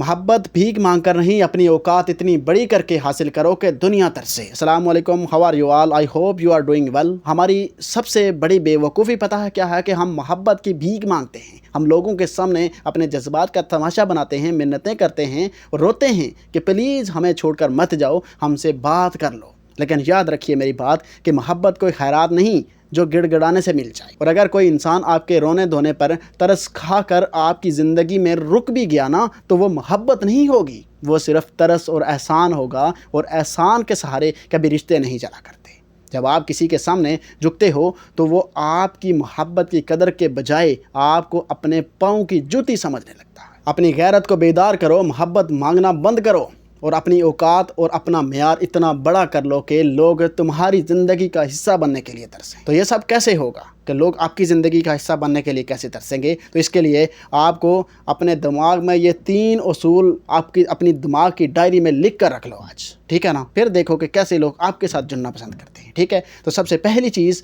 محبت بھیک مانگ کر نہیں، اپنی اوقات اتنی بڑی کر کے حاصل کرو کہ دنیا ترسے۔ السلام علیکم، how are you all, I hope you are doing well. ہماری سب سے بڑی بے وقوفی پتہ ہے کیا ہے؟ کہ ہم محبت کی بھیک مانگتے ہیں۔ ہم لوگوں کے سامنے اپنے جذبات کا تماشا بناتے ہیں، منتیں کرتے ہیں اور روتے ہیں کہ پلیز ہمیں چھوڑ کر مت جاؤ، ہم سے بات کر لو۔ لیکن یاد رکھیے میری بات کہ محبت کوئی خیرات نہیں جو گڑ گڑانے سے مل جائے۔ اور اگر کوئی انسان آپ کے رونے دھونے پر ترس کھا کر آپ کی زندگی میں رک بھی گیا نا، تو وہ محبت نہیں ہوگی، وہ صرف ترس اور احسان ہوگا، اور احسان کے سہارے کبھی رشتے نہیں چلا کرتے۔ جب آپ کسی کے سامنے جھکتے ہو تو وہ آپ کی محبت کی قدر کے بجائے آپ کو اپنے پاؤں کی جوتی سمجھنے لگتا ہے۔ اپنی غیرت کو بیدار کرو، محبت مانگنا بند کرو، اور اپنی اوقات اور اپنا معیار اتنا بڑا کر لو کہ لوگ تمہاری زندگی کا حصہ بننے کے لیے ترسیں۔ تو یہ سب کیسے ہوگا کہ لوگ آپ کی زندگی کا حصہ بننے کے لیے کیسے ترسیں گے؟ تو اس کے لیے آپ کو اپنے دماغ میں یہ 3 اصول اپنی دماغ کی ڈائری میں لکھ کر رکھ لو آج، ٹھیک ہے نا؟ پھر دیکھو کہ کیسے لوگ آپ کے ساتھ جڑنا پسند کرتے ہیں، ٹھیک ہے؟ تو سب سے پہلی چیز،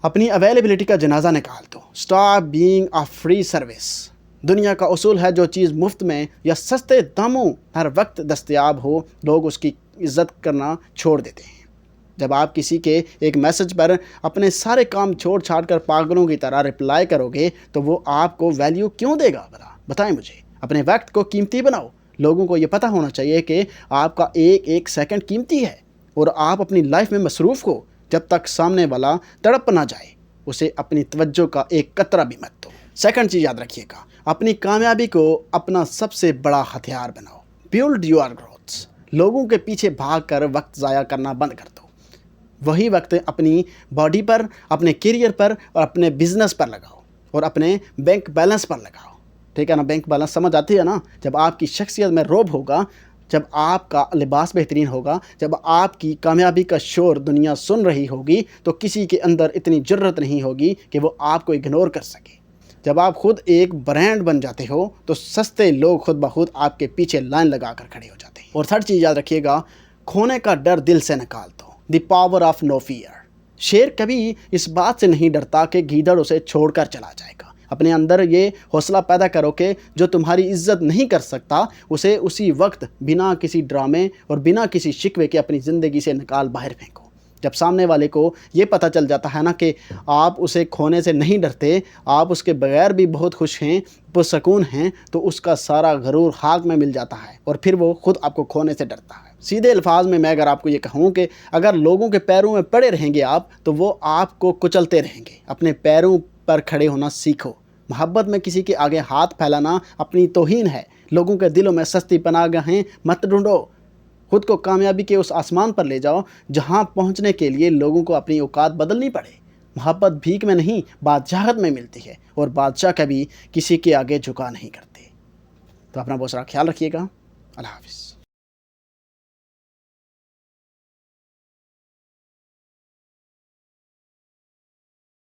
اپنی اویلیبلٹی کا جنازہ نکال دو۔ Stop being a free service. دنیا کا اصول ہے جو چیز مفت میں یا سستے داموں ہر وقت دستیاب ہو، لوگ اس کی عزت کرنا چھوڑ دیتے ہیں۔ جب آپ کسی کے ایک میسج پر اپنے سارے کام چھوڑ چھاڑ کر پاگلوں کی طرح رپلائی کرو گے تو وہ آپ کو ویلیو کیوں دے گا؟ بتائیں مجھے۔ اپنے وقت کو قیمتی بناؤ۔ لوگوں کو یہ پتہ ہونا چاہیے کہ آپ کا ایک ایک سیکنڈ قیمتی ہے، اور آپ اپنی لائف میں مصروف ہو۔ جب تک سامنے والا تڑپ نہ جائے اسے اپنی توجہ کا ایک قطرہ بھی مت دو۔ سیکنڈ چیز یاد رکھیے گا، اپنی کامیابی کو اپنا سب سے بڑا ہتھیار بناؤ۔ بیلڈ یور گروتھس۔ لوگوں کے پیچھے بھاگ کر وقت ضائع کرنا بند کر دو۔ وہی وقت اپنی باڈی پر، اپنے کیریئر پر اور اپنے بزنس پر لگاؤ، اور اپنے بینک بیلنس پر لگاؤ، ٹھیک ہے نا؟ بینک بیلنس سمجھ آتی ہے نا؟ جب آپ کی شخصیت میں رعب ہوگا، جب آپ کا لباس بہترین ہوگا، جب آپ کی کامیابی کا شور دنیا سن رہی ہوگی، تو کسی کے اندر اتنی جرت نہیں ہوگی کہ وہ آپ کو اگنور کر سکے۔ جب آپ خود ایک برانڈ بن جاتے ہو تو سستے لوگ خود بخود آپ کے پیچھے لائن لگا کر کھڑے ہو جاتے ہیں۔ اور تھرڈ چیز یاد رکھیے گا، کھونے کا ڈر دل سے نکال دو۔ The power of no fear. شیر کبھی اس بات سے نہیں ڈرتا کہ گیدڑ اسے چھوڑ کر چلا جائے گا۔ اپنے اندر یہ حوصلہ پیدا کرو کہ جو تمہاری عزت نہیں کر سکتا اسے اسی وقت بنا کسی ڈرامے اور بنا کسی شکوے کے اپنی زندگی سے نکال باہر پھینکو۔ جب سامنے والے کو یہ پتہ چل جاتا ہے نا کہ آپ اسے کھونے سے نہیں ڈرتے، آپ اس کے بغیر بھی بہت خوش ہیں، پرسکون ہیں، تو اس کا سارا غرور خاک میں مل جاتا ہے، اور پھر وہ خود آپ کو کھونے سے ڈرتا ہے۔ سیدھے الفاظ میں اگر آپ کو یہ کہوں کہ اگر لوگوں کے پیروں میں پڑے رہیں گے آپ، تو وہ آپ کو کچلتے رہیں گے۔ اپنے پیروں پر کھڑے ہونا سیکھو۔ محبت میں کسی کے آگے ہاتھ پھیلانا اپنی توہین ہے۔ لوگوں کے دلوں میں سستی پناہ گاہیں مت ڈھونڈو۔ خود کو کامیابی کے اس آسمان پر لے جاؤ جہاں پہنچنے کے لیے لوگوں کو اپنی اوقات بدلنی پڑے۔ محبت بھیک میں نہیں، بادشاہت میں ملتی ہے، اور بادشاہ کبھی کسی کے آگے جھکا نہیں کرتے۔ تو اپنا بہت سارا خیال رکھیے گا۔ اللہ حافظ۔